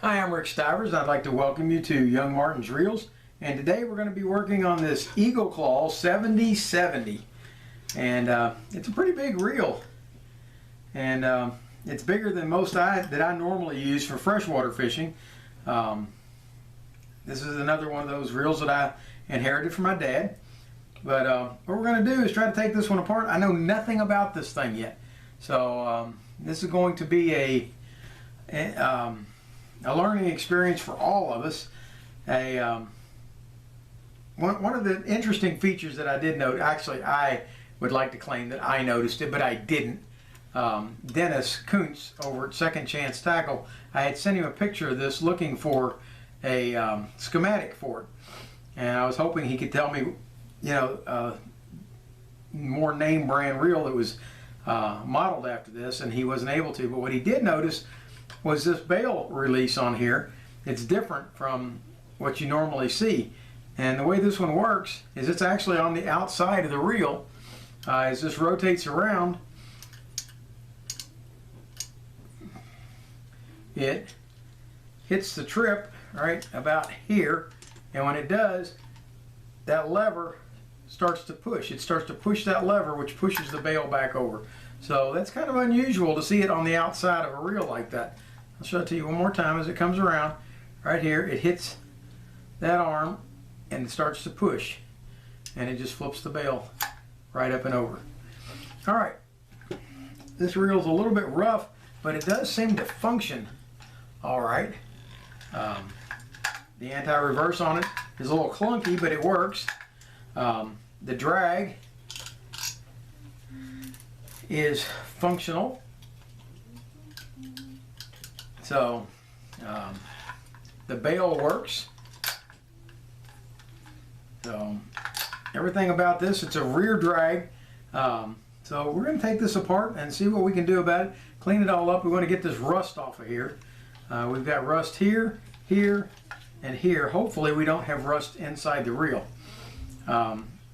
Hi, I'm Rick Stivers, and I'd like to welcome you to Young Martin's Reels. And today we're going to be working on this Eagle Claw 7070. And it's a pretty big reel. And it's bigger than most that I normally use for freshwater fishing. This is another one of those reels that I inherited from my dad. But what we're going to do is try to take this one apart. I know nothing about this thing yet. So this is going to be a learning experience for all of us. One of the interesting features that I did note, actually I would like to claim that I noticed it, but I didn't. Dennis Kuntz over at Second Chance Tackle, I had sent him a picture of this looking for a schematic for it. And I was hoping he could tell me, you know, more name brand reel that was modeled after this, and he wasn't able to. But what he did notice was this bail release on here. It's different from what you normally see. And the way this one works is it's actually on the outside of the reel. As this rotates around, it hits the trip right about here, and when it does, that lever starts to push. It starts to push that lever, which pushes the bail back over. So that's kind of unusual to see it on the outside of a reel like that. I'll show it to you one more time as it comes around. Right here, it hits that arm and it starts to push, and it just flips the bail right up and over. All right, this reel is a little bit rough, but it does seem to function all right. The anti-reverse on it is a little clunky, but it works. The drag is functional. So the bail works. So everything about this, it's a rear drag. So we're going to take this apart and see what we can do about it. Clean it all up. We want to get this rust off of here. We've got rust here, here, and here. Hopefully we don't have rust inside the reel.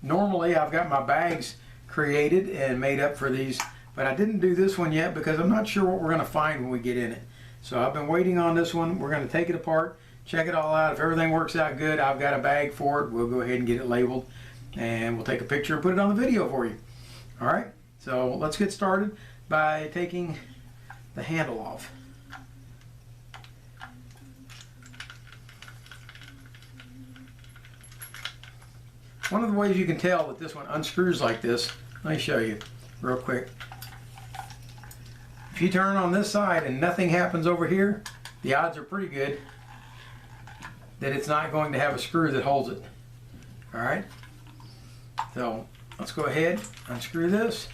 Normally I've got my bags created and made up for these, but I didn't do this one yet because I'm not sure what we're going to find when we get in it. So I've been waiting on this one. We're going to take it apart, check it all out. If everything works out good, I've got a bag for it. We'll go ahead and get it labeled, and we'll take a picture and put it on the video for you. All right, so let's get started by taking the handle off. One of the ways you can tell that this one unscrews like this, let me show you real quick. If you turn on this side and nothing happens over here, the odds are pretty good that it's not going to have a screw that holds it. All right, so let's go ahead, unscrew this,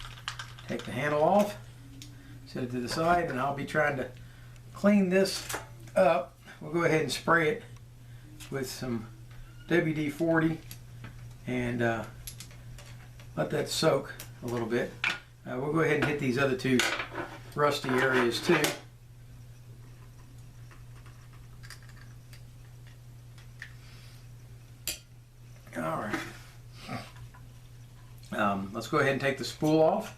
take the handle off, set it to the side, and I'll be trying to clean this up. We'll go ahead and spray it with some WD-40 and let that soak a little bit. We'll go ahead and hit these other two rusty areas too. All right. Let's go ahead and take the spool off,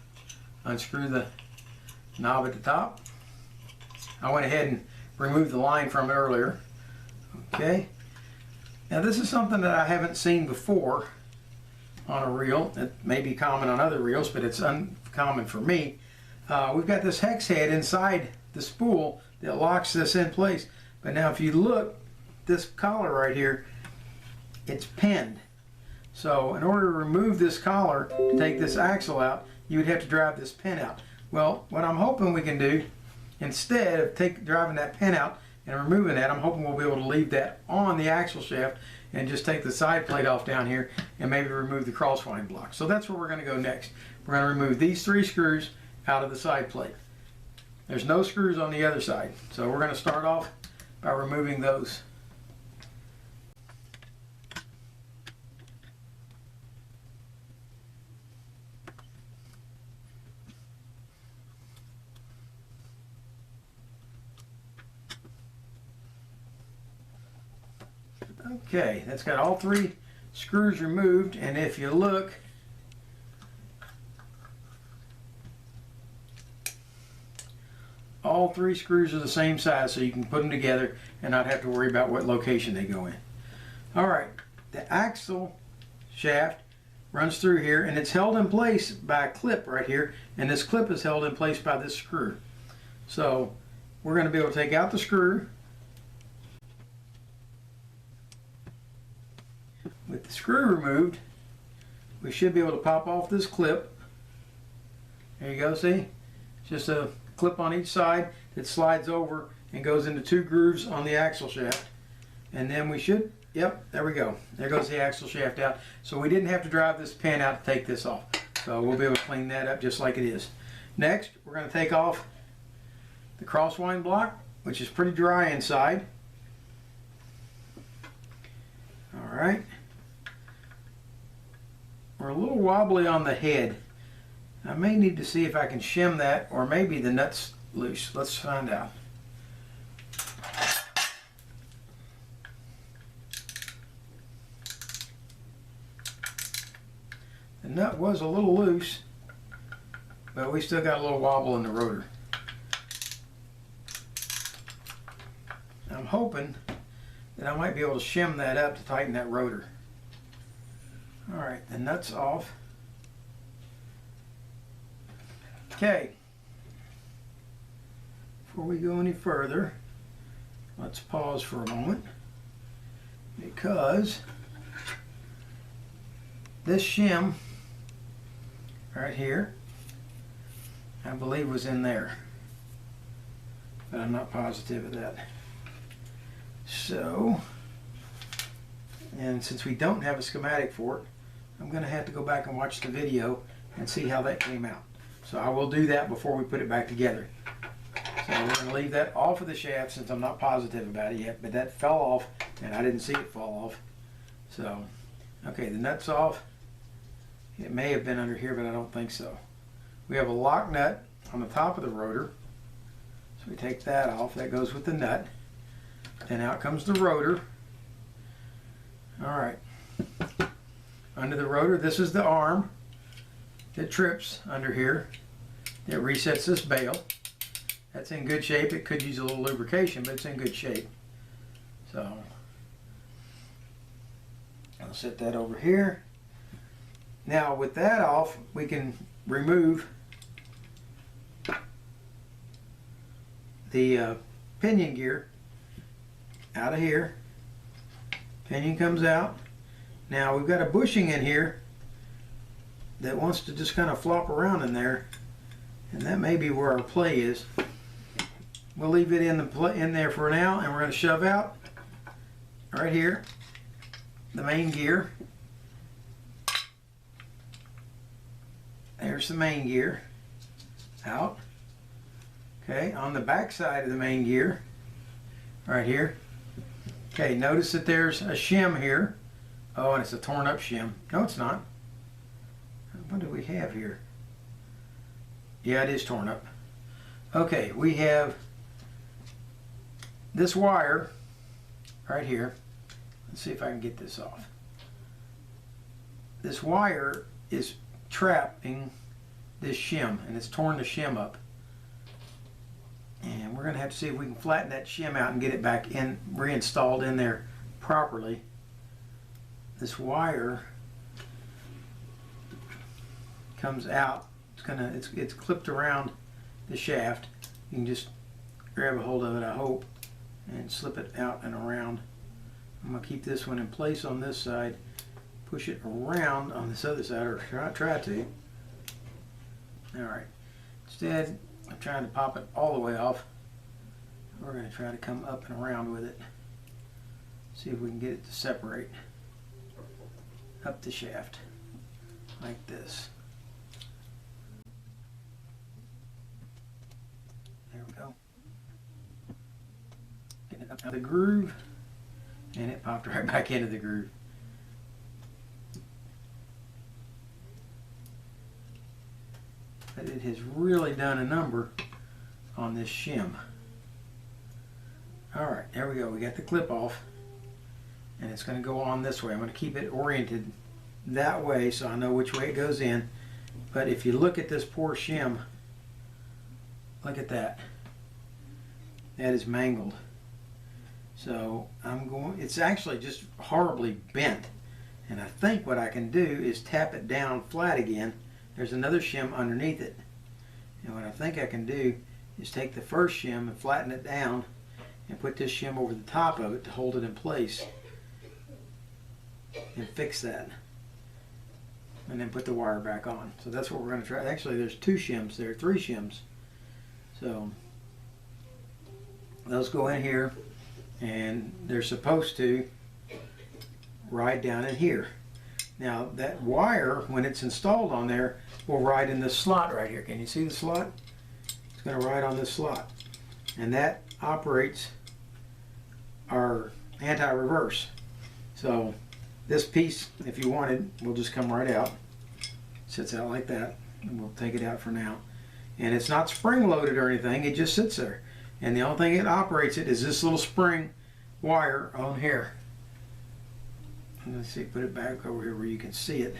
unscrew the knob at the top. I went ahead and removed the line from it earlier. Okay. Now this is something that I haven't seen before on a reel. It may be common on other reels, but it's uncommon for me. We've got this hex head inside the spool that locks this in place. But now if you look, this collar right here, it's pinned. So in order to remove this collar to take this axle out, you would have to drive this pin out. Well, what I'm hoping we can do, instead of driving that pin out and removing that, I'm hoping we'll be able to leave that on the axle shaft and just take the side plate off down here and maybe remove the crosswind block. So that's where we're going to go next. We're going to remove these 3 screws out of the side plate. There's no screws on the other side, so we're going to start off by removing those. Okay, that's got all 3 screws removed, and if you look, all 3 screws are the same size so you can put them together and not have to worry about what location they go in. Alright, the axle shaft runs through here and it's held in place by a clip right here, and this clip is held in place by this screw. So we're going to be able to take out the screw. With the screw removed, we should be able to pop off this clip. There you go, see? Just a clip on each side that slides over and goes into 2 grooves on the axle shaft. And then we should, yep, there we go. There goes the axle shaft out. So we didn't have to drive this pin out to take this off. So we'll be able to clean that up just like it is. Next, we're going to take off the crosswind block, which is pretty dry inside. Alright. We're a little wobbly on the head. I may need to see if I can shim that, or maybe the nut's loose. Let's find out. The nut was a little loose, but we still got a little wobble in the rotor. I'm hoping that I might be able to shim that up to tighten that rotor. Alright, the nut's off. Okay, before we go any further, let's pause for a moment, because this shim right here, I believe was in there, but I'm not positive of that. So, and since we don't have a schematic for it, I'm going to have to go back and watch the video and see how that came out. So I will do that before we put it back together. So we're going to leave that off of the shaft since I'm not positive about it yet, but that fell off and I didn't see it fall off. So, okay, the nut's off. It may have been under here, but I don't think so. We have a lock nut on the top of the rotor. So we take that off. That goes with the nut. Then out comes the rotor. Alright. Under the rotor, this is the arm that trips under here. It resets this bail. That's in good shape. It could use a little lubrication, but it's in good shape. So I'll set that over here. Now with that off, we can remove the pinion gear out of here. Pinion comes out. Now we've got a bushing in here that wants to just kind of flop around in there, and that may be where our play is. We'll leave it in there for now, and we're going to shove out right here the main gear. There's the main gear out. Okay, on the back side of the main gear, right here. Okay, notice that there's a shim here. Oh, and it's a torn up shim. No, it's not. What do we have here? Yeah, it is torn up. Okay, we have this wire right here. Let's see if I can get this off. This wire is trapping this shim, and it's torn the shim up. And we're going to have to see if we can flatten that shim out and get it back in, reinstalled in there properly. This wire comes out. It's clipped around the shaft. You can just grab a hold of it, I hope, and slip it out and around. I'm going to keep this one in place on this side, push it around on this other side, or try to. Alright, instead I'm trying to pop it all the way off. We're going to try to come up and around with it. See if we can get it to separate up the shaft like this. There we go. Getting it up out of the groove, and it popped right back into the groove. But it has really done a number on this shim. Alright, there we go. We got the clip off, and it's going to go on this way. I'm going to keep it oriented that way so I know which way it goes in. But if you look at this poor shim, look at that. that is mangled. So it's actually just horribly bent. And I think what I can do is tap it down flat again. There's another shim underneath it. And what I think I can do is take the first shim and flatten it down and put this shim over the top of it to hold it in place and fix that. And then put the wire back on. So that's what we're going to try. Actually, there's 2 shims there, 3 shims. So those go in here, and they're supposed to ride down in here. Now that wire, when it's installed on there, will ride in this slot right here. Can you see the slot? It's going to ride on this slot, and that operates our anti-reverse. So this piece, if you wanted, will just come right out. Sits out like that, and we'll take it out for now. And it's not spring loaded or anything, it just sits there. And the only thing that operates it is this little spring wire on here. And let's see, put it back over here where you can see it.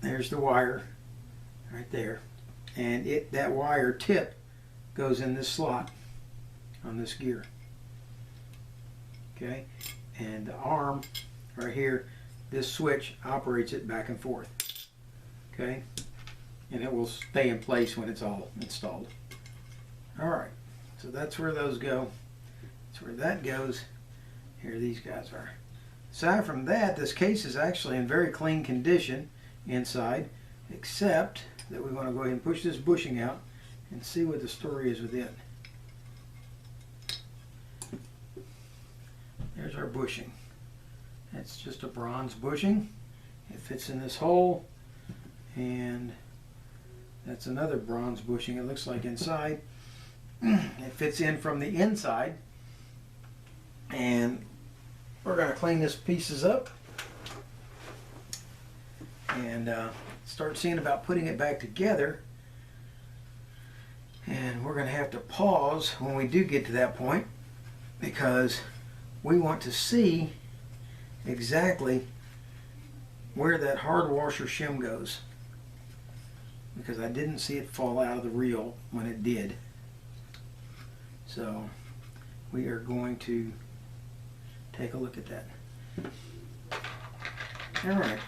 There's the wire right there. And that wire tip goes in this slot on this gear. Okay? And the arm right here, this switch operates it back and forth. Okay? And it will stay in place when it's all installed. Alright, so that's where those go. That's where that goes. Here these guys are. Aside from that, this case is actually in very clean condition inside, except that we want to go ahead and push this bushing out and see what the story is with it. There's our bushing. It's just a bronze bushing. It fits in this hole, and that's another bronze bushing, it looks like, inside. It fits in from the inside, and we're going to clean these pieces up and start seeing about putting it back together. And we're going to have to pause when we do get to that point, because we want to see exactly where that hard washer shim goes, because I didn't see it fall out of the reel when it did. So we are going to take a look at that. Alright,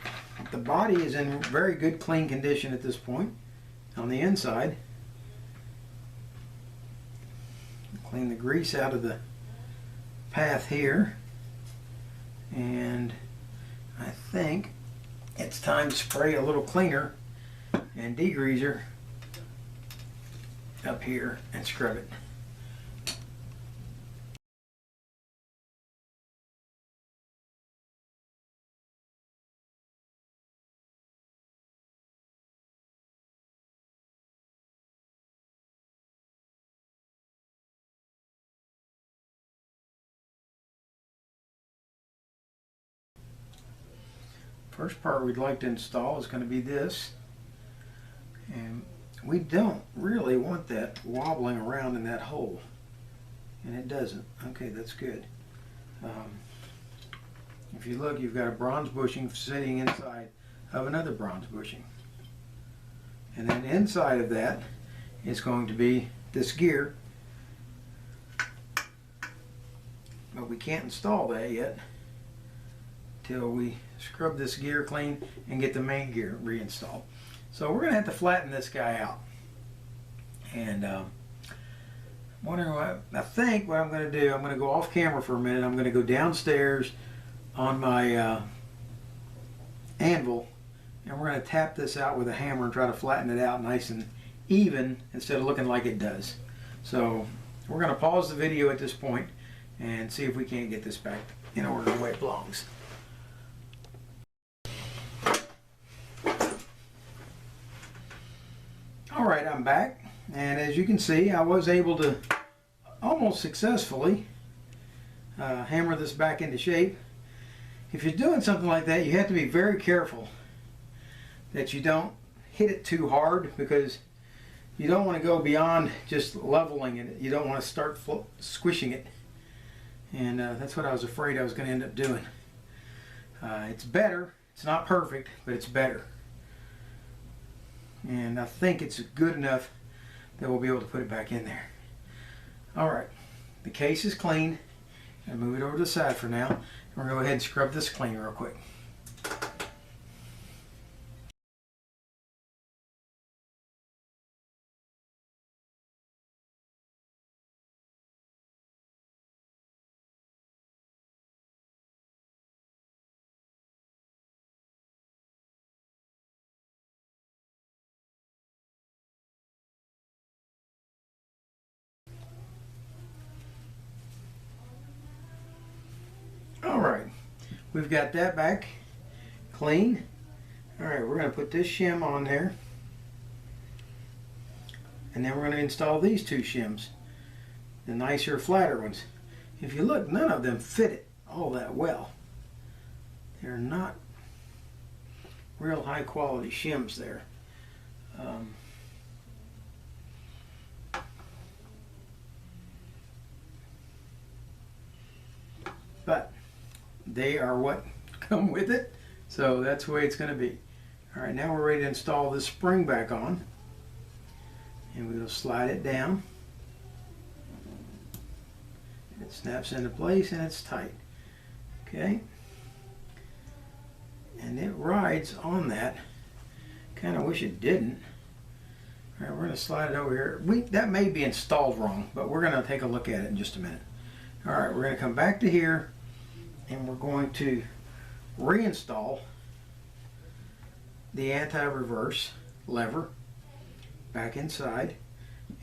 the body is in very good clean condition at this point. On the inside, clean the grease out of the path here, and I think it's time to spray a little cleaner and degreaser up here and scrub it. First part we'd like to install is going to be this, and we don't really want that wobbling around in that hole, and it doesn't. Okay, that's good. If you look, you've got a bronze bushing sitting inside of another bronze bushing, and then inside of that is going to be this gear, but we can't install that yet till we scrub this gear clean and get the main gear reinstalled. So we're going to have to flatten this guy out. And wondering what I think what I'm going to do. I'm going to go off camera for a minute. I'm going to go downstairs on my anvil, and we're going to tap this out with a hammer and try to flatten it out nice and even instead of looking like it does. So we're going to pause the video at this point and see if we can't get this back in order the way it belongs. Alright, I'm back, and as you can see, I was able to almost successfully hammer this back into shape. If you're doing something like that, you have to be very careful that you don't hit it too hard, because you don't want to go beyond just leveling it. You don't want to start squishing it, and that's what I was afraid I was going to end up doing. It's better. It's not perfect, but it's better. And I think it's good enough that we'll be able to put it back in there. Alright, the case is clean. I'm gonna move it over to the side for now. We're gonna go ahead and scrub this clean real quick. Alright, we've got that back clean. Alright, we're going to put this shim on there. And then we're going to install these two shims. The nicer, flatter ones. If you look, none of them fit it all that well. They're not real high quality shims there. But they are what come with it, so that's the way it's going to be. All right, now we're ready to install this spring back on, and we'll slide it down. It snaps into place and it's tight. Okay, and it rides on that. Kind of wish it didn't. All right, we're going to slide it over here. That may be installed wrong, but we're going to take a look at it in just a minute. All right, we're going to come back to here, and we're going to reinstall the anti-reverse lever back inside.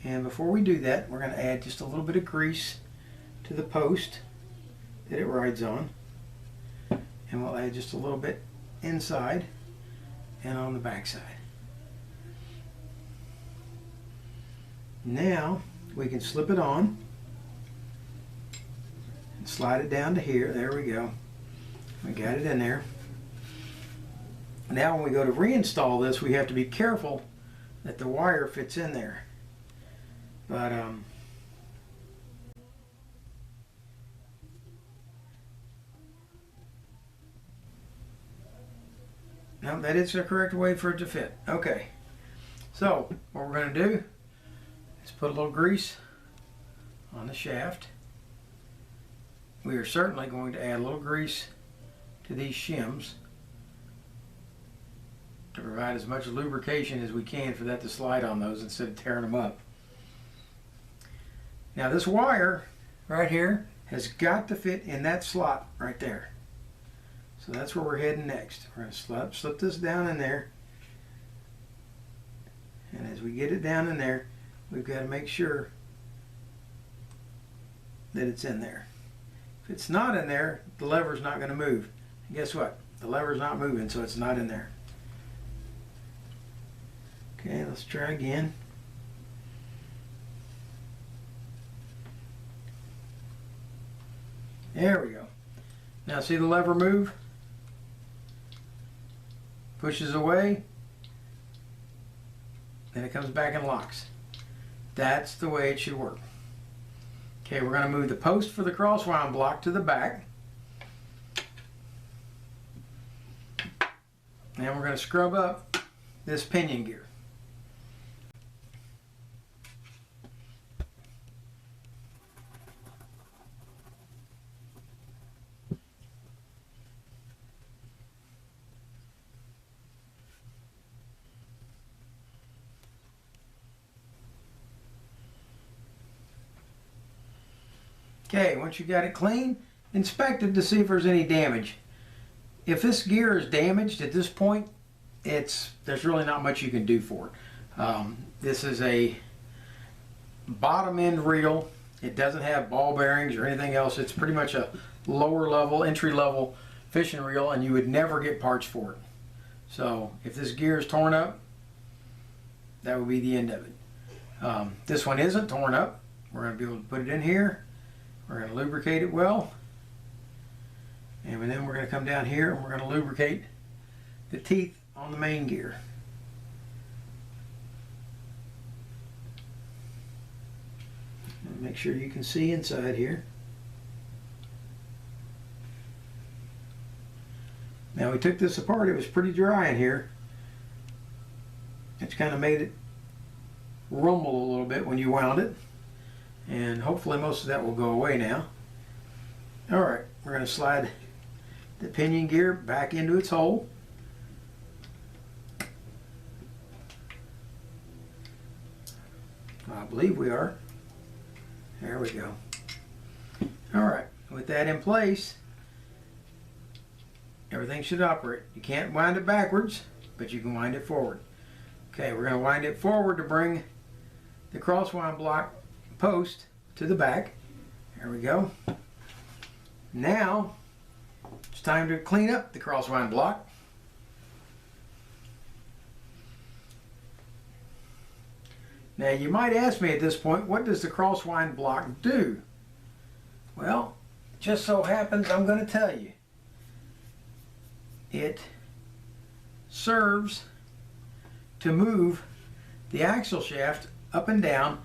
And before we do that, we're going to add just a little bit of grease to the post that it rides on. And we'll add just a little bit inside and on the back side. Now we can slip it on and slide it down to here. There we go. We got it in there. Now when we go to reinstall this, we have to be careful that the wire fits in there. But no, that is the correct way for it to fit. Okay, so what we're going to do is put a little grease on the shaft. We are certainly going to add a little grease to these shims to provide as much lubrication as we can for that to slide on those instead of tearing them up. Now this wire right here has got to fit in that slot right there. So that's where we're heading next. We're going to slip this down in there. And as we get it down in there, we've got to make sure that it's in there. If it's not in there, the lever's not going to move. And guess what? The lever's not moving, so it's not in there. Okay, let's try again. There we go. Now see the lever move? Pushes away, then it comes back and locks. That's the way it should work. Okay, we're going to move the post for the crosswind block to the back. And we're going to scrub up this pinion gear. Okay, once you got it clean, inspect it to see if there's any damage. If this gear is damaged at this point, there's really not much you can do for it. This is a bottom end reel. It doesn't have ball bearings or anything else. It's pretty much a lower level, entry level fishing reel, and you would never get parts for it. So if this gear is torn up, that would be the end of it. This one isn't torn up. We're going to be able to put it in here. We're going to lubricate it well, and then we're going to come down here and we're going to lubricate the teeth on the main gear. And make sure you can see inside here. Now we took this apart. It was pretty dry in here. It's kind of made it rumble a little bit when you wound it. and hopefully most of that will go away now. All right, we're going to slide the pinion gear back into its hole. I believe we are. There we go. All right, with that in place, everything should operate. You can't wind it backwards, but you can wind it forward. Okay, we're going to wind it forward to bring the crosswind block post to the back. There we go. Now, it's time to clean up the crosswind block. Now, you might ask me at this point, what does the crosswind block do? Well, just so happens I'm going to tell you. It serves to move the axle shaft up and down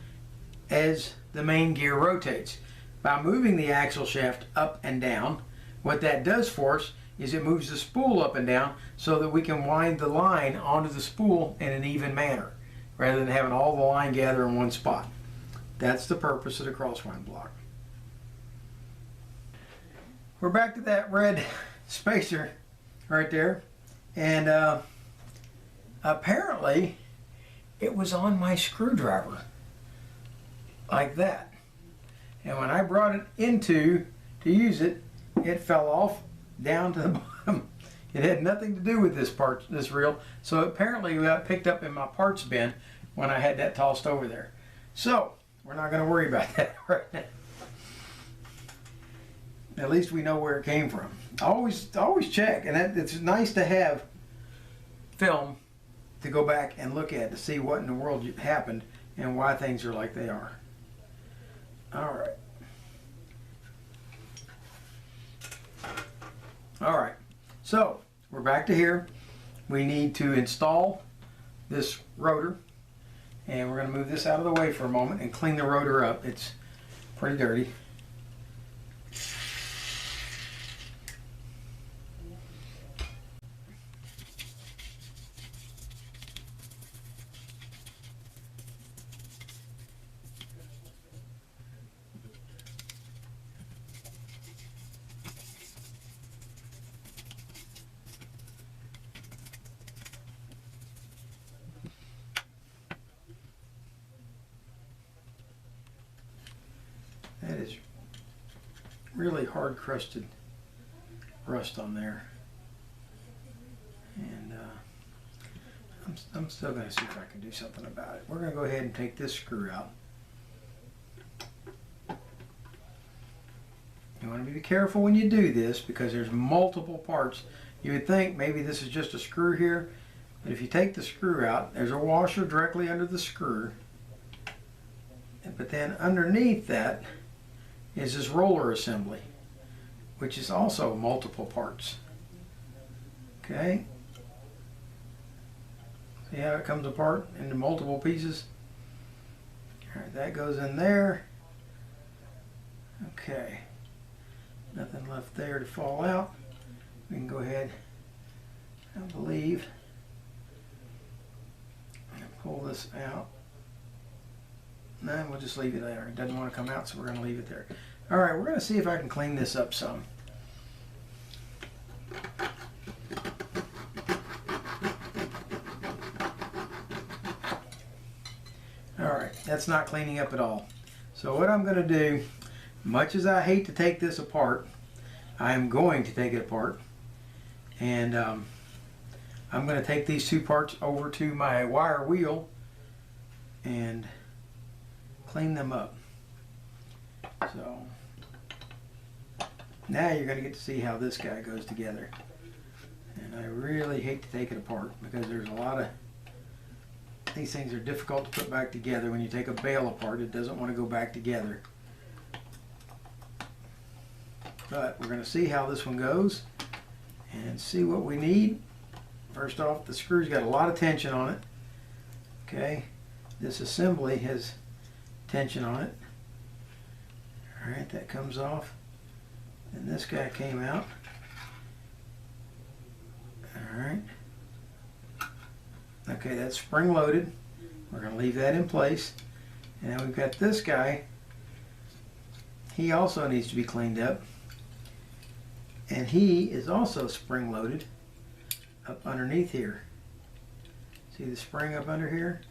as the main gear rotates. By moving the axle shaft up and down, what that does for us is it moves the spool up and down so that we can wind the line onto the spool in an even manner, rather than having all the line gather in one spot. That's the purpose of the crosswind block. We're back to that red spacer right there, and apparently it was on my screwdriver like that, and when I brought it into to use it, it fell off down to the bottom. It had nothing to do with this reel, so apparently it got picked up in my parts bin when I had that tossed over there. So we're not going to worry about that right now. At least we know where it came from. Always check, and it's nice to have film to go back and look at to see what in the world happened and why things are like they are. All right, so we're back to here. We need to install this rotor, and we're going to move this out of the way for a moment and clean the rotor up. It's pretty dirty. That is really hard crusted rust on there, and I'm still going to see if I can do something about it. We're going to go ahead and take this screw out. You want to be careful when you do this because there's multiple parts. You would think maybe this is just a screw here, but if you take the screw out, there's a washer directly under the screw, but then underneath that is this roller assembly, which is also multiple parts. Okay, see how it comes apart into multiple pieces? All right, that goes in there. Okay, nothing left there to fall out. We can go ahead, I believe, and pull this out. No, we'll just leave it there. It doesn't want to come out, so we're going to leave it there. All right, we're going to see if I can clean this up some. All right, that's not cleaning up at all. So what I'm going to do, much as I hate to take this apart, I am going to take it apart. And I'm going to take these two parts over to my wire wheel and clean them up. So now you're going to get to see how this guy goes together. And I really hate to take it apart because there's a lot of, these things are difficult to put back together. When you take a bale apart, it doesn't want to go back together. But we're going to see how this one goes and see what we need. First off, the screw's got a lot of tension on it. Okay, this assembly has tension on it. All right, that comes off. And this guy came out. All right. Okay, that's spring loaded. We're going to leave that in place. And then we've got this guy he also needs to be cleaned up. And he is also spring loaded up underneath here. See the spring up under here?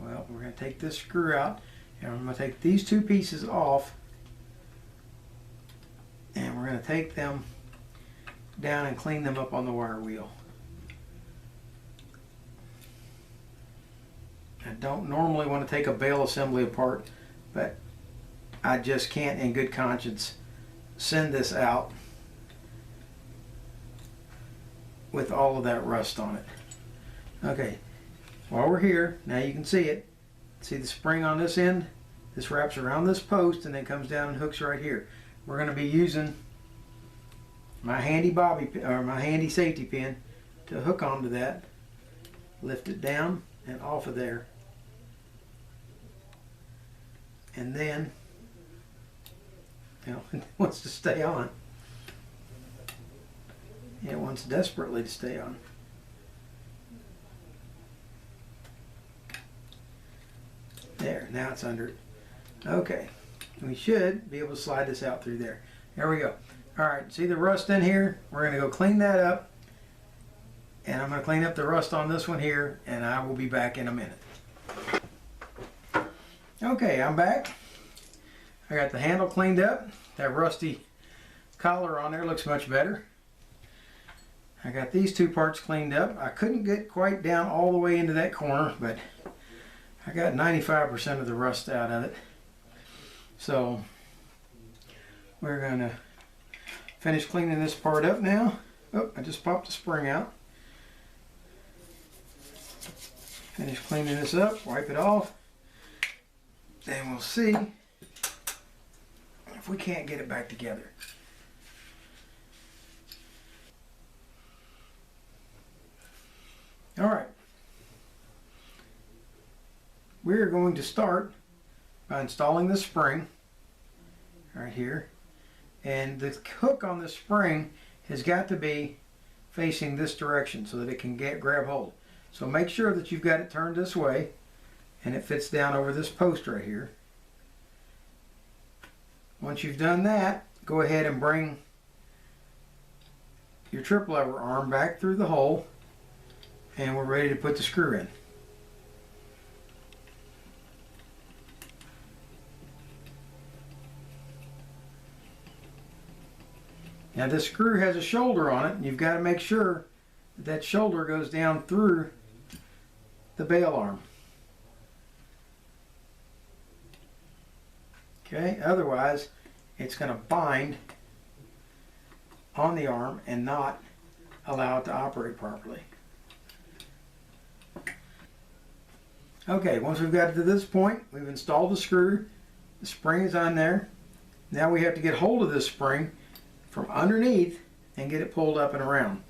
Well, we're going to take this screw out, and I'm going to take these two pieces off, and we're going to take them down and clean them up on the wire wheel. I don't normally want to take a bale assembly apart, but I just can't in good conscience send this out with all of that rust on it. Okay, while we're here, now you can see it. See the spring on this end? This wraps around this post and then comes down and hooks right here. We're going to be using my handy my handy safety pin to hook onto that. Lift it down and off of there. And then, it wants to stay on. It wants desperately to stay on. There, now it's under it. Okay, we should be able to slide this out through there. There we go. All right, see the rust in here? We're going to go clean that up. And I'm going to clean up the rust on this one here, and I will be back in a minute. Okay, I'm back. I got the handle cleaned up. That rusty collar on there looks much better. I got these two parts cleaned up. I couldn't get quite down all the way into that corner, but I got 95% of the rust out of it. So we're going to finish cleaning this part up now. Oh, I just popped the spring out. Finish cleaning this up, wipe it off. And we'll see if we can't get it back together. All right. We're going to start by installing the spring right here. And the hook on the spring has got to be facing this direction so that it can grab hold. So make sure that you've got it turned this way and it fits down over this post right here. Once you've done that, go ahead and bring your trip lever arm back through the hole, and we're ready to put the screw in. Now this screw has a shoulder on it, and you've got to make sure that that shoulder goes down through the bail arm. Okay, otherwise it's going to bind on the arm and not allow it to operate properly. Okay, once we've got to this point, we've installed the screw, the spring is on there. Now we have to get hold of this spring from underneath and get it pulled up and around.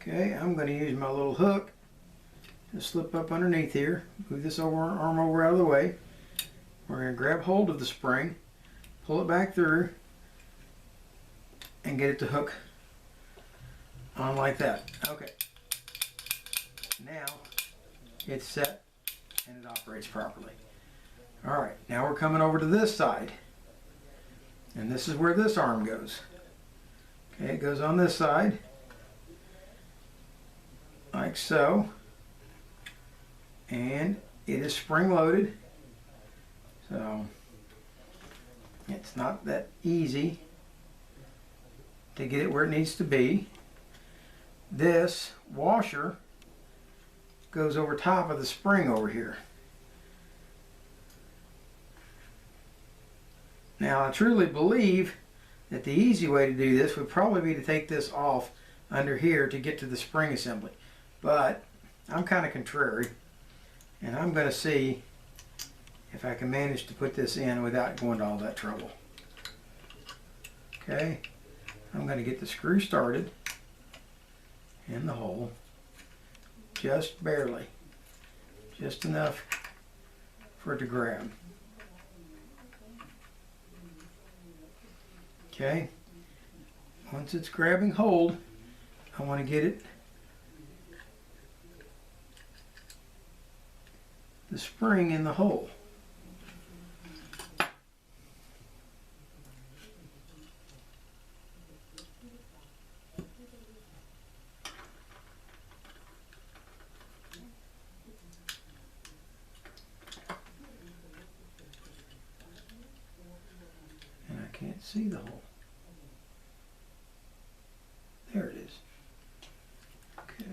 Okay, I'm going to use my little hook to slip up underneath here, move this arm over out of the way. We're going to grab hold of the spring, pull it back through, and get it to hook on like that. Okay, now it's set and it operates properly. Alright, now we're coming over to this side, and this is where this arm goes. Okay, it goes on this side like so, and it is spring loaded, so it's not that easy to get it where it needs to be. This washer goes over top of the spring over here. Now I truly believe that the easy way to do this would probably be to take this off under here to get to the spring assembly. But I'm kind of contrary, and I'm going to see if I can manage to put this in without going to all that trouble. Okay, I'm going to get the screw started in the hole, just barely, just enough for it to grab. Okay, once it's grabbing hold, I want to get it the spring in the hole. And I can't see the hole. There it is. Okay.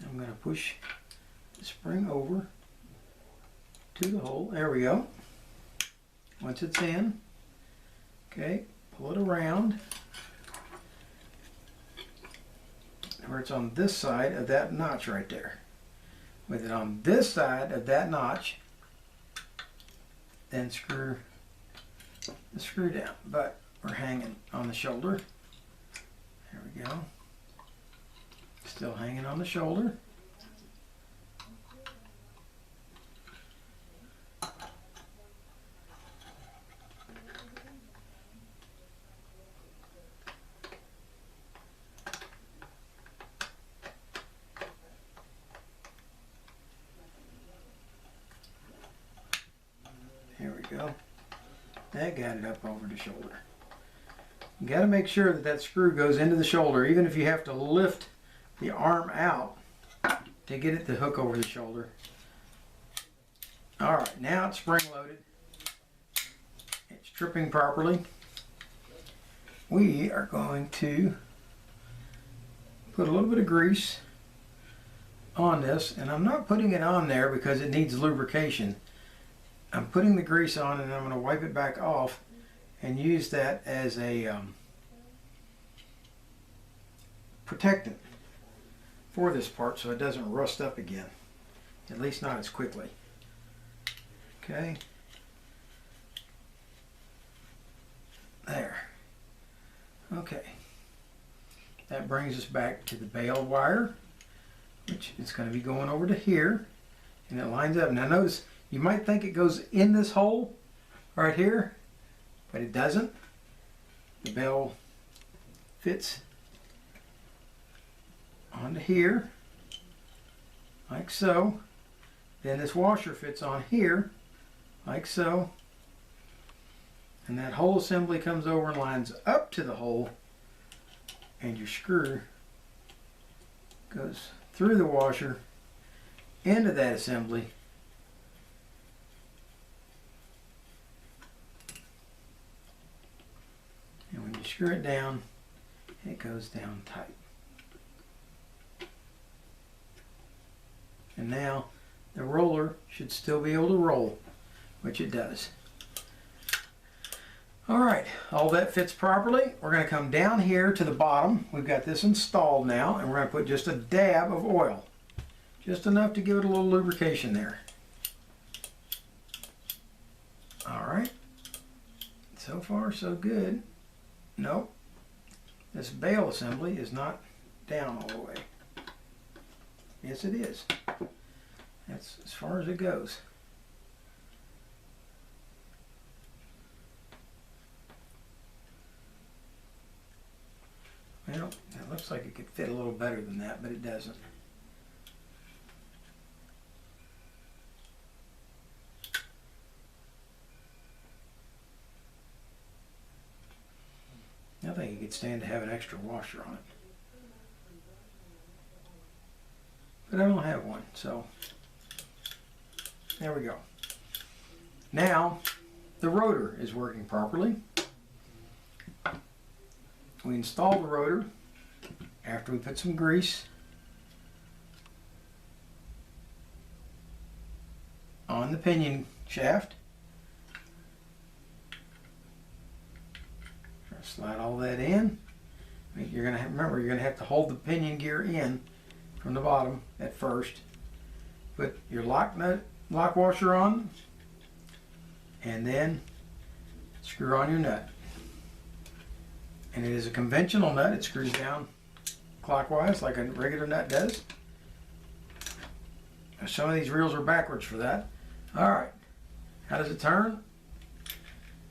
I'm going to push the spring over to the hole. There we go. Once it's in, okay, pull it around where it's on this side of that notch right there. With it on this side of that notch, then screw the screw down. But we're hanging on the shoulder. There we go. Still hanging on the shoulder. There we go. That got it up over the shoulder. You got to make sure that that screw goes into the shoulder, even if you have to lift the arm out to get it to hook over the shoulder. All right, now it's spring loaded. It's tripping properly. We are going to put a little bit of grease on this, and I'm not putting it on there because it needs lubrication. I'm putting the grease on and I'm going to wipe it back off and use that as a protectant for this part so it doesn't rust up again, at least not as quickly. Okay, there. Okay, that brings us back to the bail wire, which is going to be going over to here, and it lines up. Now notice, you might think it goes in this hole right here, but it doesn't. The bail fits onto here, like so. Then this washer fits on here, like so. And that whole assembly comes over and lines up to the hole, and your screw goes through the washer into that assembly. And when you screw it down, it goes down tight. And now the roller should still be able to roll, which it does. All right, all that fits properly. We're going to come down here to the bottom. We've got this installed now, and we're going to put just a dab of oil. Just enough to give it a little lubrication there. All right, so far so good. Nope, this bail assembly is not down all the way. Yes, it is. That's as far as it goes. Well, it looks like it could fit a little better than that, but it doesn't. I think it could stand to have an extra washer on it. But I don't have one, so there we go. Now the rotor is working properly. We install the rotor after we put some grease on the pinion shaft. Slide all that in. You're going to remember, you're going to have to hold the pinion gear in from the bottom at first. Put your lock washer on, and then screw on your nut. And it is a conventional nut. It screws down clockwise like a regular nut does. Some of these reels are backwards for that. All right, how does it turn?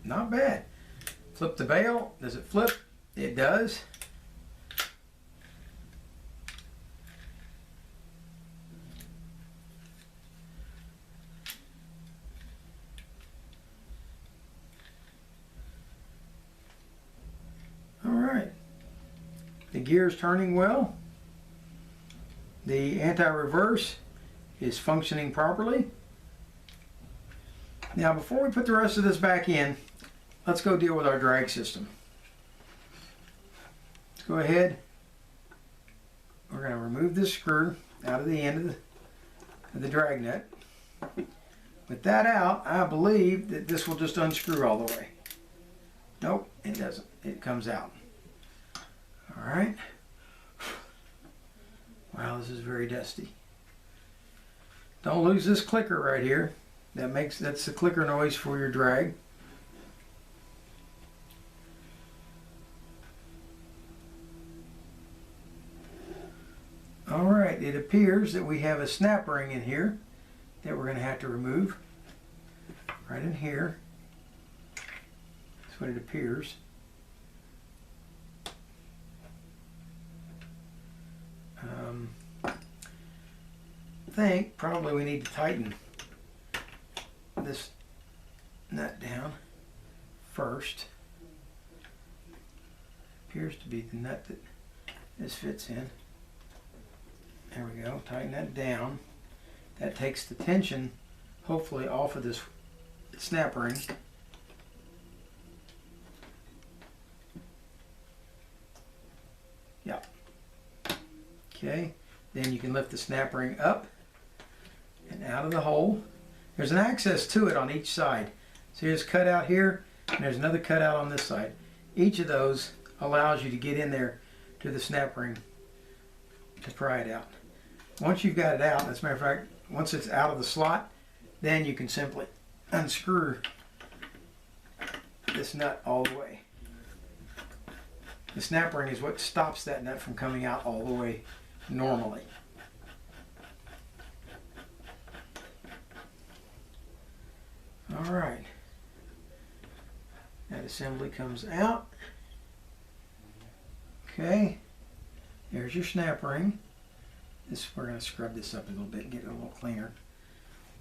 Not bad. Flip the bail. Does it flip? It does. The gear is turning well. The anti-reverse is functioning properly. Now before we put the rest of this back in, let's go deal with our drag system. Let's go ahead. We're going to remove this screw out of the end of the drag nut. With that out, I believe that this will just unscrew all the way. Nope, it doesn't. It comes out. Alright. Wow, this is very dusty. Don't lose this clicker right here. That's the clicker noise for your drag. Alright, it appears that we have a snap ring in here that we're going to have to remove. Right in here. That's what it appears. I think probably we need to tighten this nut down first. Appears to be the nut that this fits in. There we go, tighten that down. That takes the tension hopefully off of this snap ring. Yeah. Okay, then you can lift the snap ring up and out of the hole. There's an access to it on each side. So there's a cutout here and there's another cutout on this side. Each of those allows you to get in there to the snap ring to pry it out. Once you've got it out, as a matter of fact, once it's out of the slot, then you can simply unscrew this nut all the way. The snap ring is what stops that nut from coming out all the way normally. Alright. That assembly comes out. Okay. There's your snap ring. We're going to scrub this up a little bit and get it a little cleaner.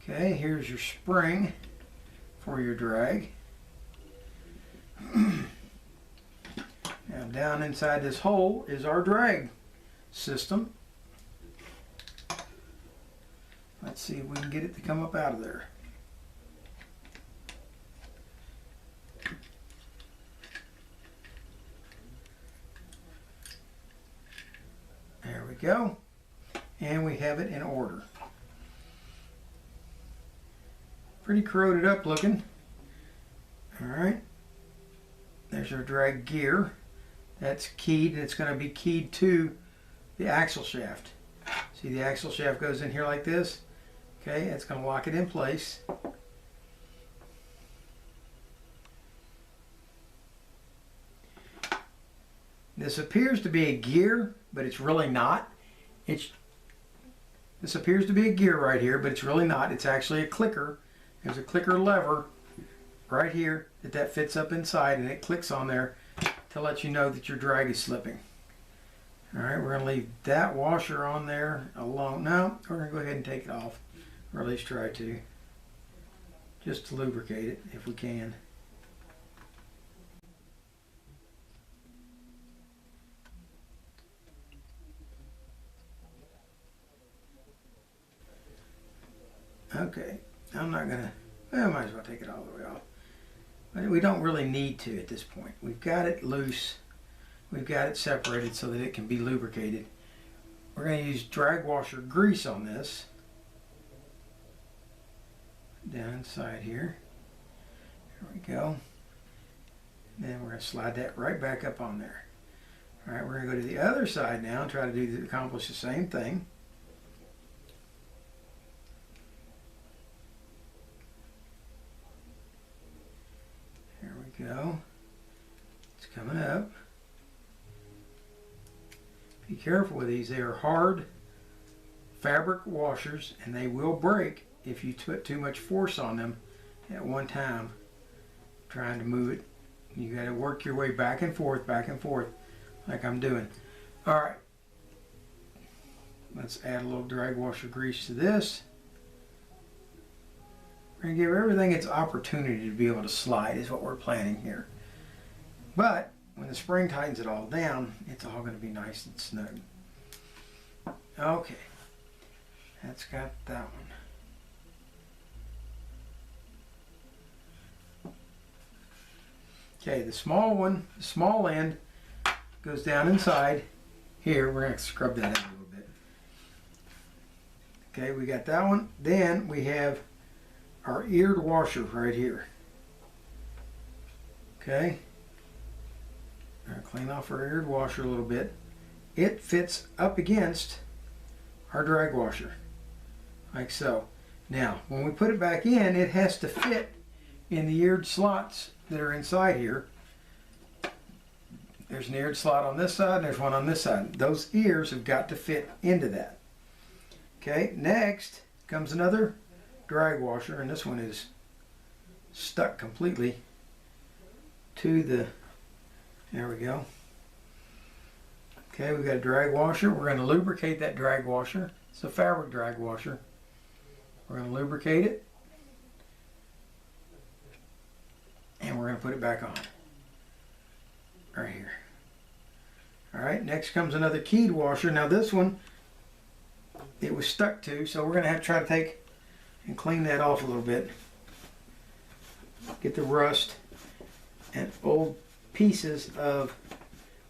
Okay, here's your spring for your drag. Now down inside this hole is our drag system. Let's see if we can get it to come up out of there. There we go. And we have it in order. Pretty corroded up looking. Alright. There's our drag gear. That's keyed, and it's going to be keyed to the axle shaft. See, the axle shaft goes in here like this. Okay, it's going to lock it in place. This appears to be a gear, but it's really not. This appears to be a gear right here, but it's really not. It's actually a clicker. There's a clicker lever right here that fits up inside, and it clicks on there to let you know that your drag is slipping. Alright, we're going to leave that washer on there alone. No, we're going to go ahead and take it off, or at least try to, just to lubricate it if we can. Okay, I'm not going to, well, I might as well take it all the way off. But we don't really need to at this point. We've got it loose. We've got it separated so that it can be lubricated. We're going to use drag washer grease on this. Down inside here. There we go. Then we're going to slide that right back up on there. Alright, we're going to go to the other side now and try to accomplish the same thing. Go. It's coming up. Be careful with these. They are hard fabric washers and they will break if you put too much force on them at one time trying to move it. You got to work your way back and forth like I'm doing. Alright, let's add a little drag washer grease to this. We're going to give everything its opportunity to be able to slide is what we're planning here. But when the spring tightens it all down, it's all going to be nice and snug. Okay, that's got that one. Okay, the small one, the small end goes down inside here. We're going to scrub that out a little bit. Okay, we got that one. Then we have our eared washer right here. Okay, I'm going to clean off our eared washer a little bit. It fits up against our drag washer, like so. Now, when we put it back in, it has to fit in the eared slots that are inside here. There's an eared slot on this side, and there's one on this side. Those ears have got to fit into that. Okay, next comes another drag washer, and this one is stuck completely to the, there we go. Okay, we've got a drag washer. We're going to lubricate that drag washer. It's a fabric drag washer. We're going to lubricate it. And we're going to put it back on. Right here. Alright, next comes another keyed washer. Now this one, it was stuck to, so we're going to have to try to take and clean that off a little bit. Get the rust and old pieces of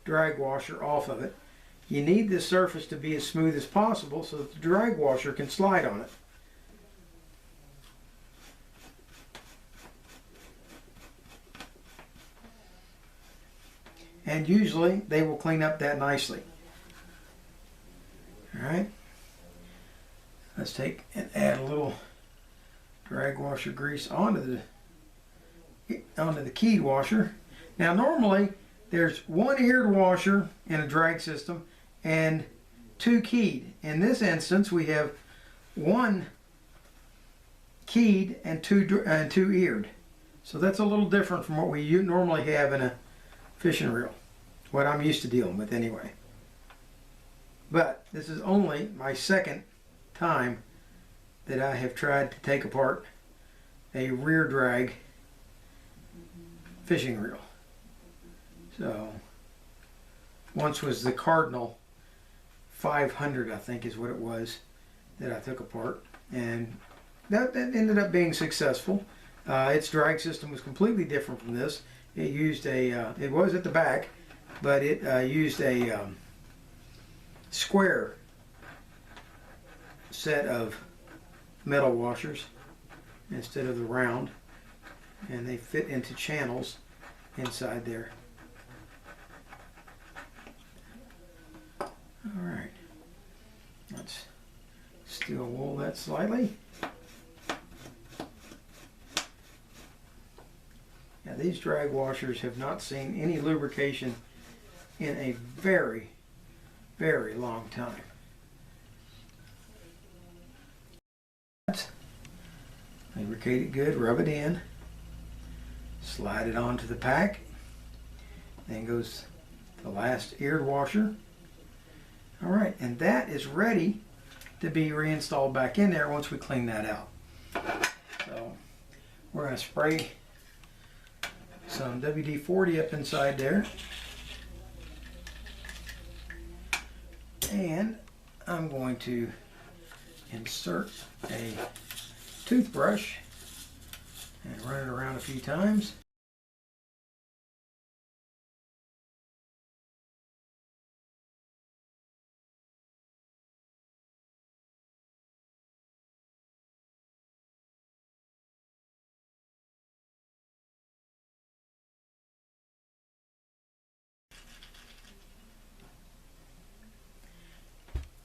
drag washer off of it. You need this surface to be as smooth as possible so that the drag washer can slide on it. And usually they will clean up that nicely. Alright, let's take and add a little drag washer grease onto the keyed washer. Now normally there's one eared washer in a drag system and two keyed. In this instance we have one keyed and two eared. So that's a little different from what we normally have in a fishing reel. What I'm used to dealing with anyway. But this is only my second time that I have tried to take apart a rear drag fishing reel. So once was the Cardinal 500, I think is what it was, that I took apart, and that ended up being successful. Its drag system was completely different from this. It used a it was at the back, but it used a square set of metal washers instead of the round, and they fit into channels inside there. Alright, let's steel wool that slightly. Now these drag washers have not seen any lubrication in a very, very long time. Lubricate it good, rub it in, slide it onto the pack, then goes the last eared washer. Alright, and that is ready to be reinstalled back in there once we clean that out. So we're going to spray some WD-40 up inside there, and I'm going to insert a toothbrush and run it around a few times.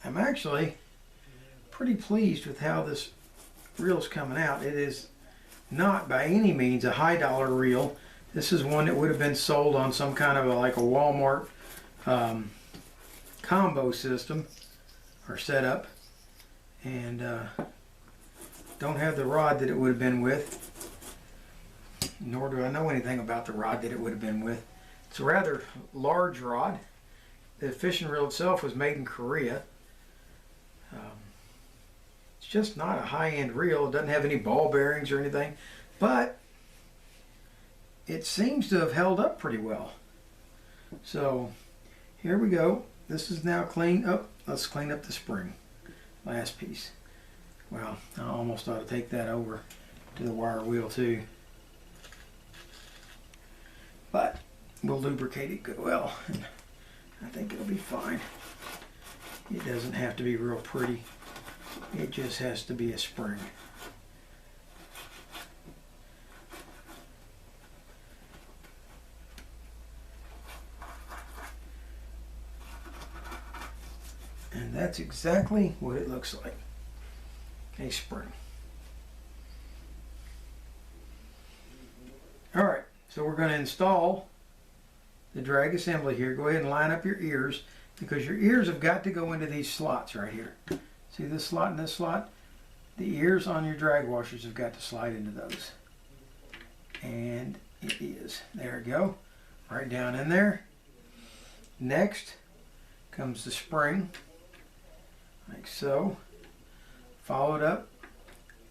I'm actually pretty pleased with how this reel's coming out. It is not by any means a high dollar reel. This is one that would have been sold on some kind of like a Walmart combo system or setup, and don't have the rod that it would have been with, nor do I know anything about the rod that it would have been with. It's a rather large rod. The fishing reel itself was made in Korea. It's just not a high-end reel. It doesn't have any ball bearings or anything, but it seems to have held up pretty well. So here we go. This is now clean up. Let's clean up the spring. Last piece. Well, I almost ought to take that over to the wire wheel too. But we'll lubricate it good well, and I think it'll be fine. It doesn't have to be real pretty. It just has to be a spring. And that's exactly what it looks like. A spring. All right, so we're going to install the drag assembly here. Go ahead and line up your ears, because your ears have got to go into these slots right here. See this slot and this slot? The ears on your drag washers have got to slide into those. And it is. There we go. Right down in there. Next comes the spring, like so, followed up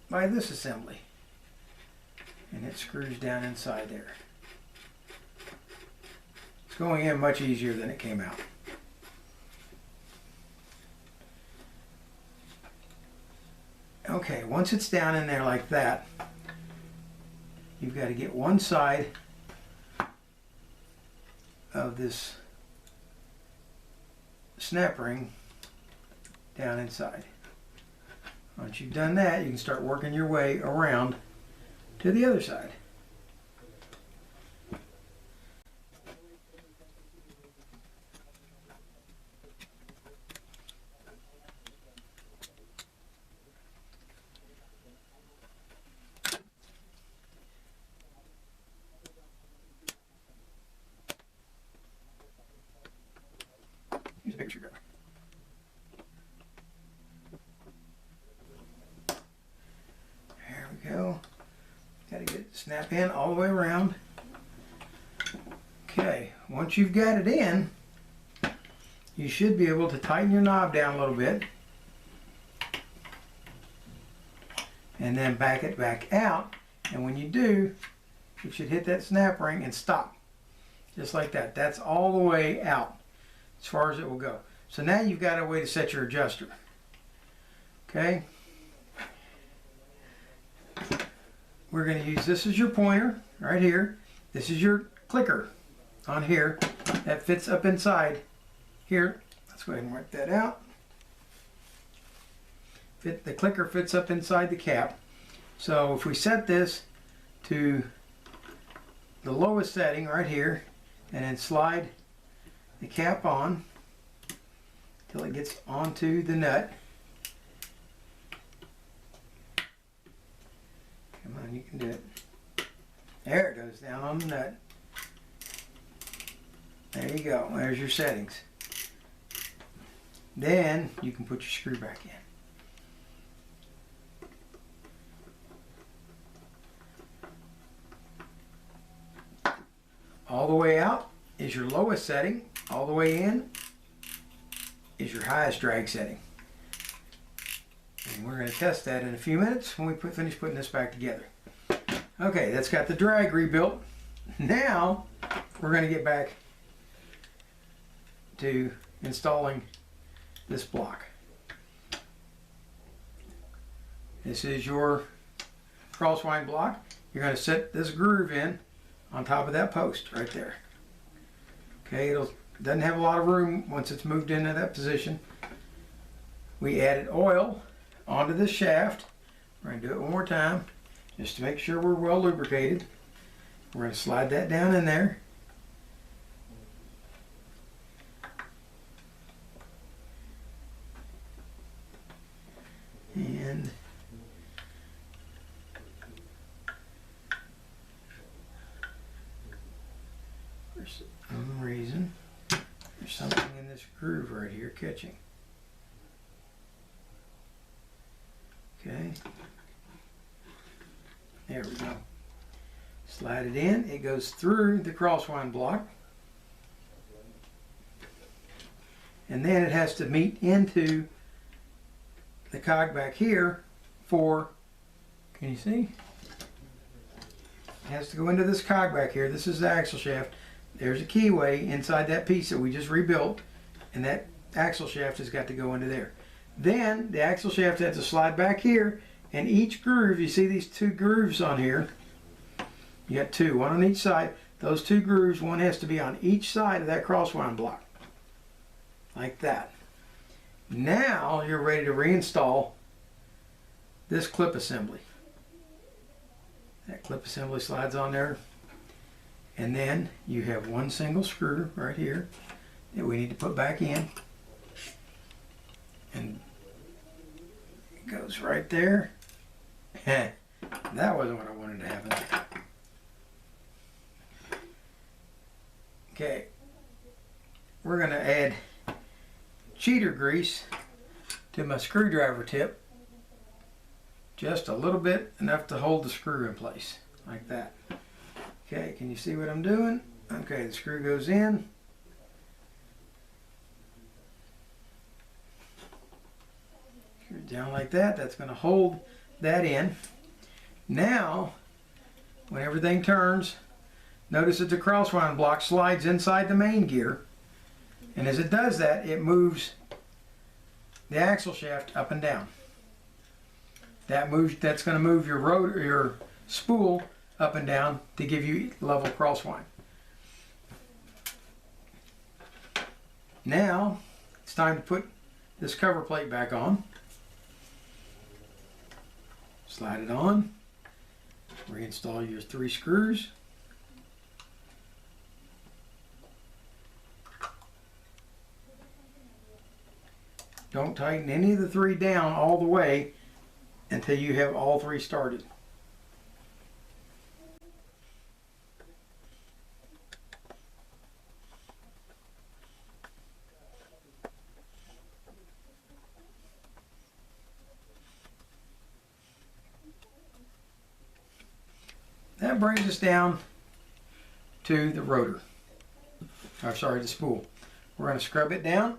by this assembly. And it screws down inside there. It's going in much easier than it came out. Okay, once it's down in there like that, you've got to get one side of this snap ring down inside. Once you've done that, you can start working your way around to the other side. Use a bigger screwdriver. There we go. Got to get it snap in all the way around. Okay, once you've got it in, you should be able to tighten your knob down a little bit and then back it back out. And when you do, you should hit that snap ring and stop. Just like that. That's all the way out as far as it will go. So now you've got a way to set your adjuster. Okay? We're going to use this as your pointer right here. This is your clicker on here that fits up inside here. Let's go ahead and wipe that out. The clicker fits up inside the cap. So if we set this to the lowest setting right here and then slide the cap on till it gets onto the nut. Come on, you can do it. There it goes, down on the nut. There you go, there's your settings. Then you can put your screw back in. All the way out is your lowest setting. All the way in is your highest drag setting. And we're going to test that in a few minutes when we finish putting this back together. Okay, that's got the drag rebuilt. Now we're going to get back to installing this block. This is your crosswind block. You're going to set this groove in on top of that post right there. Okay, it doesn't have a lot of room once it's moved into that position. We added oil onto this shaft. We're going to do it one more time just to make sure we're well lubricated. We're going to slide that down in there. And for some reason, there's something in this groove right here catching. Okay. There we go. Slide it in. It goes through the crosswind block. And then it has to meet into the cog back here for, can you see? It has to go into this cog back here. This is the axle shaft. There's a keyway inside that piece that we just rebuilt, and that axle shaft has got to go into there. Then the axle shaft has to slide back here, and each groove, you see these two grooves on here, you got two, one on each side. Those two grooves, one has to be on each side of that crosswind block, like that. Now you're ready to reinstall this clip assembly. That clip assembly slides on there, and then you have one single screw right here that we need to put back in, and it goes right there. That wasn't what I wanted to happen. Okay, we're going to add cheater grease to my screwdriver tip, just a little bit, enough to hold the screw in place, like that. Okay, can you see what I'm doing? Okay, the screw goes in. Screw it down like that. That's going to hold that in. Now, when everything turns, notice that the crosswind block slides inside the main gear, and as it does that, it moves the axle shaft up and down. That's going to move your rotor, your spool up and down to give you level crosswind. Now it's time to put this cover plate back on. Slide it on. Reinstall your 3 screws. Don't tighten any of the 3 down all the way until you have all 3 started. That brings us down to the rotor, or sorry, the spool. We're going to scrub it down.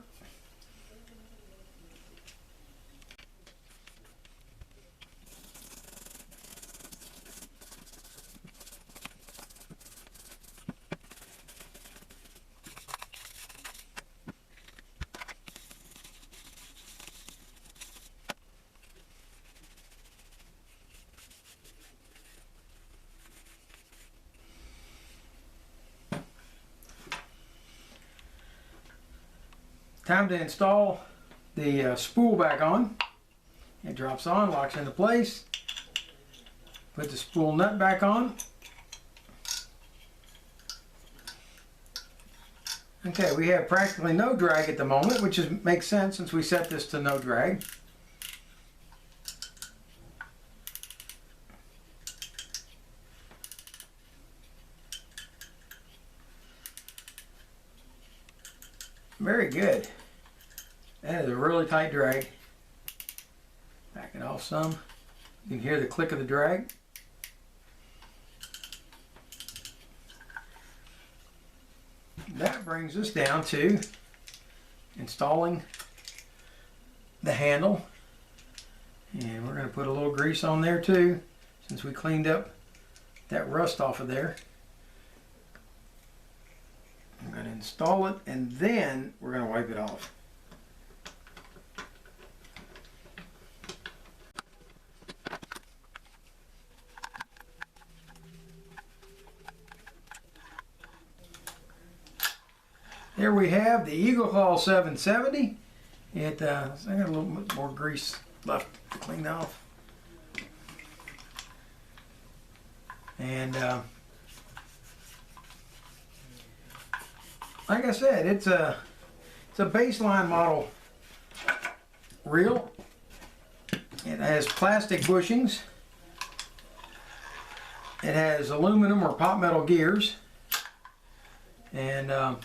Time to install the spool back on. It drops on, locks into place. Put the spool nut back on. Okay, we have practically no drag at the moment, which makes sense since we set this to no drag. Very good. That is a really tight drag. Back it off some. You can hear the click of the drag. That brings us down to installing the handle. And we're going to put a little grease on there too, since we cleaned up that rust off of there. I'm going to install it, and then we're going to wipe it off. Here we have the Eagle Claw 770. I got a little bit more grease left to clean off. And like I said, it's a baseline model reel. It has plastic bushings. It has aluminum or pot metal gears, and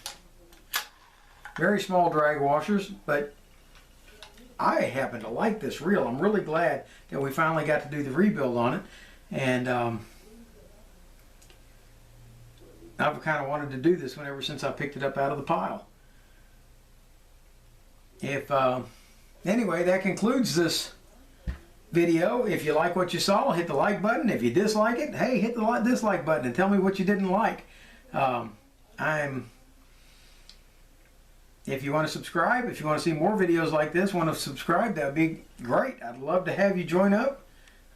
very small drag washers. But I happen to like this reel. I'm really glad that we finally got to do the rebuild on it, and I've kind of wanted to do this one ever since I picked it up out of the pile. Anyway, that concludes this video. If you like what you saw, hit the like button. If you dislike it, hey, hit the dislike button and tell me what you didn't like. If you want to subscribe, if you want to see more videos like this, want to subscribe, that'd be great. I'd love to have you join up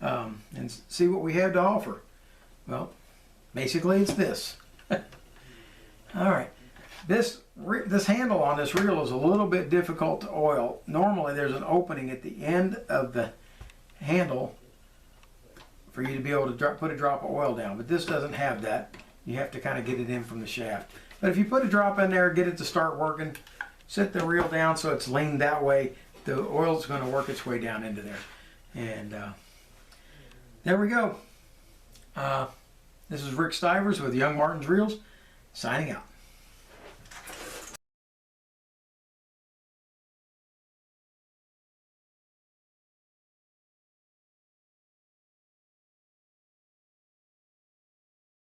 and see what we have to offer. Well, basically it's this. All right, this handle on this reel is a little bit difficult to oil. Normally there's an opening at the end of the handle for you to be able to put a drop of oil down, but this doesn't have that. You have to kind of get it in from the shaft. But if you put a drop in there, get it to start working, set the reel down so it's leaned that way, the oil's going to work its way down into there. And there we go. This is Rick Stivers with Young Martin's Reels, signing out.